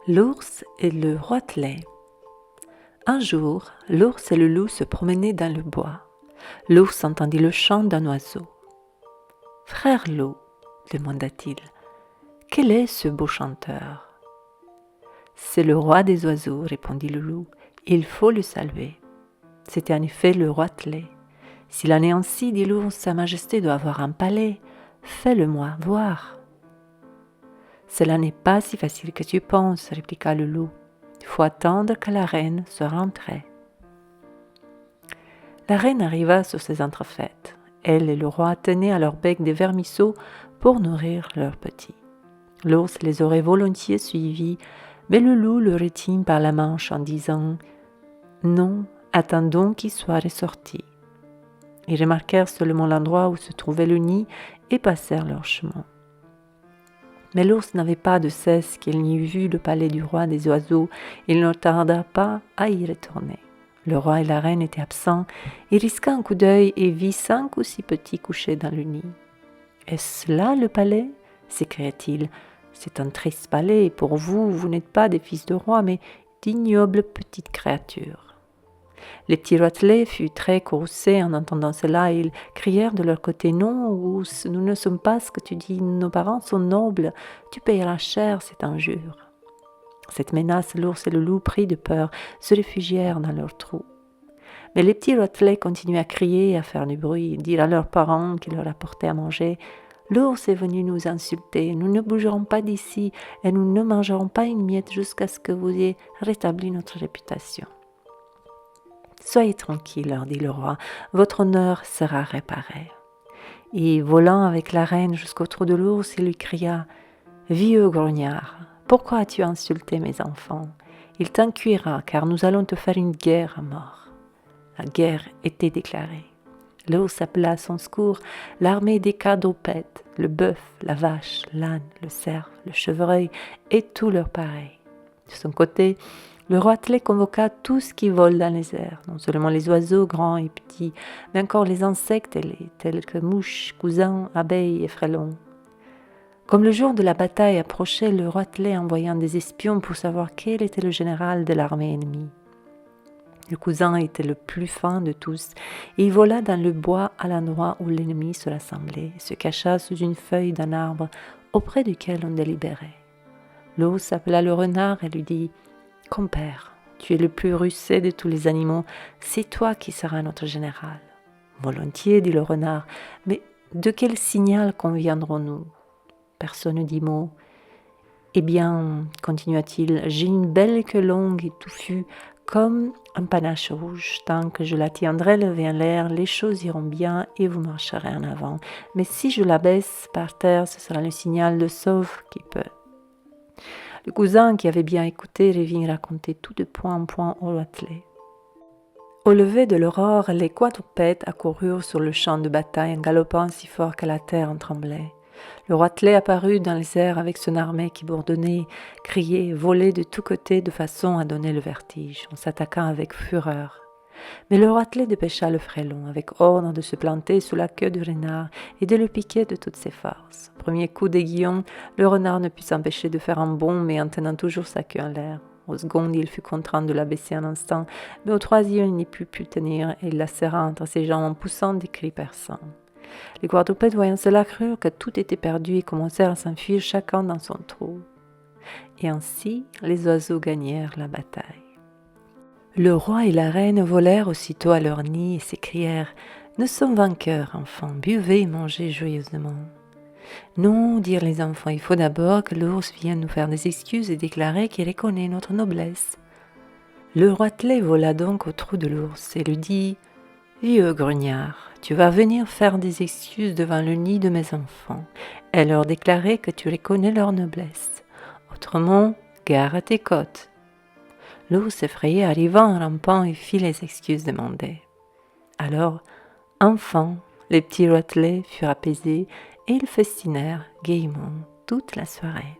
L'ours et le roitelet. Un jour, l'ours et le loup se promenaient dans le bois. L'ours entendit le chant d'un oiseau. « Frère loup, demanda-t-il, quel est ce beau chanteur ?»« C'est le roi des oiseaux, répondit le loup, il faut le saluer. » C'était en effet le roitelet. « S'il en est ainsi, dit l'ours, sa majesté doit avoir un palais. Fais-le-moi voir. » « Cela n'est pas si facile que tu penses, répliqua le loup. Il faut attendre que la reine soit rentrée. » La reine arriva sur ces entrefaites. Elle et le roi tenaient à leur bec des vermisseaux pour nourrir leurs petits. L'ours les aurait volontiers suivis, mais le loup le retint par la manche en disant « Non, attendons qu'il soit ressorti. » Ils remarquèrent seulement l'endroit où se trouvait le nid et passèrent leur chemin. Mais l'ours n'avait pas de cesse qu'il n'y eût vu le palais du roi des oiseaux. Il ne tarda pas à y retourner. Le roi et la reine étaient absents. Il risqua un coup d'œil et vit 5 ou 6 petits couchés dans le nid. « Est-ce là le palais ?» s'écria-t-il. « C'est un triste palais, et pour vous, vous n'êtes pas des fils de roi, mais d'ignobles petites créatures. » Les petits roitelets furent très courroucés en entendant cela et ils crièrent de leur côté « Non, ours, nous ne sommes pas ce que tu dis, nos parents sont nobles, tu payeras cher cette injure. » Cette menace, l'ours et le loup, pris de peur, se réfugièrent dans leur trou. Mais les petits roitelets continuaient à crier et à faire du bruit. Ils dirent à leurs parents qui leur apportaient à manger « L'ours est venu nous insulter, nous ne bougerons pas d'ici et nous ne mangerons pas une miette jusqu'à ce que vous ayez rétabli notre réputation. » « Soyez tranquilles, leur dit le roi, votre honneur sera réparé. » Et volant avec la reine jusqu'au trou de l'ours, il lui cria « Vieux grognard, pourquoi as-tu insulté mes enfants? Il t'en cuira, car nous allons te faire une guerre à mort. » La guerre était déclarée. L'ours appela à son secours l'armée des quadrupèdes, le bœuf, la vache, l'âne, le cerf, le chevreuil et tous leurs pareils. De son côté, le roitelet convoqua tout ce qui vole dans les airs, non seulement les oiseaux grands et petits, mais encore les insectes ailés, tels que mouches, cousins, abeilles et frelons. Comme le jour de la bataille approchait, le roitelet envoya des espions pour savoir quel était le général de l'armée ennemie. Le cousin était le plus fin de tous, et il vola dans le bois à l'endroit où l'ennemi se rassemblait, et se cacha sous une feuille d'un arbre auprès duquel on délibérait. L'ours appela le renard et lui dit « Compère, tu es le plus rusé de tous les animaux, c'est toi qui seras notre général. »« Volontiers, dit le renard, mais de quel signal conviendrons-nous » Personne ne dit mot. « Eh bien, continua-t-il, j'ai une belle queue longue et touffue, comme un panache rouge. Tant que je la tiendrai levée en l'air, les choses iront bien et vous marcherez en avant. Mais si je la baisse par terre, ce sera le signal de sauve qui peut. » Le cousin, qui avait bien écouté, revint raconter tout de point en point au roitelet. Au lever de l'aurore, les quadrupèdes accoururent sur le champ de bataille en galopant si fort que la terre en tremblait. Le roitelet apparut dans les airs avec son armée qui bourdonnait, criait, volait de tous côtés de façon à donner le vertige, en s'attaquant avec fureur. Mais le roitelet dépêcha le frelon, avec ordre de se planter sous la queue du renard et de le piquer de toutes ses forces. Au premier coup d'aiguillon, le renard ne put s'empêcher de faire un bond, mais en tenant toujours sa queue en l'air. Au second, il fut contraint de la baisser un instant, mais au troisième, il n'y put plus tenir et il la serra entre ses jambes en poussant des cris perçants. Les quadrupèdes, voyant cela, crurent que tout était perdu et commencèrent à s'enfuir chacun dans son trou. Et ainsi, les oiseaux gagnèrent la bataille. Le roi et la reine volèrent aussitôt à leur nid et s'écrièrent « Nous sommes vainqueurs, enfants, buvez et mangez joyeusement. » « Non, dirent les enfants, il faut d'abord que l'ours vienne nous faire des excuses et déclarer qu'il reconnaît notre noblesse. » Le roitelet vola donc au trou de l'ours et lui dit « Vieux grognard, tu vas venir faire des excuses devant le nid de mes enfants et leur déclarer que tu reconnais leur noblesse. Autrement, gare à tes côtes. » L'ours effrayé arriva en rampant et fit les excuses demandées. Alors, enfin, les petits roitelets furent apaisés et ils festinèrent gaiement toute la soirée.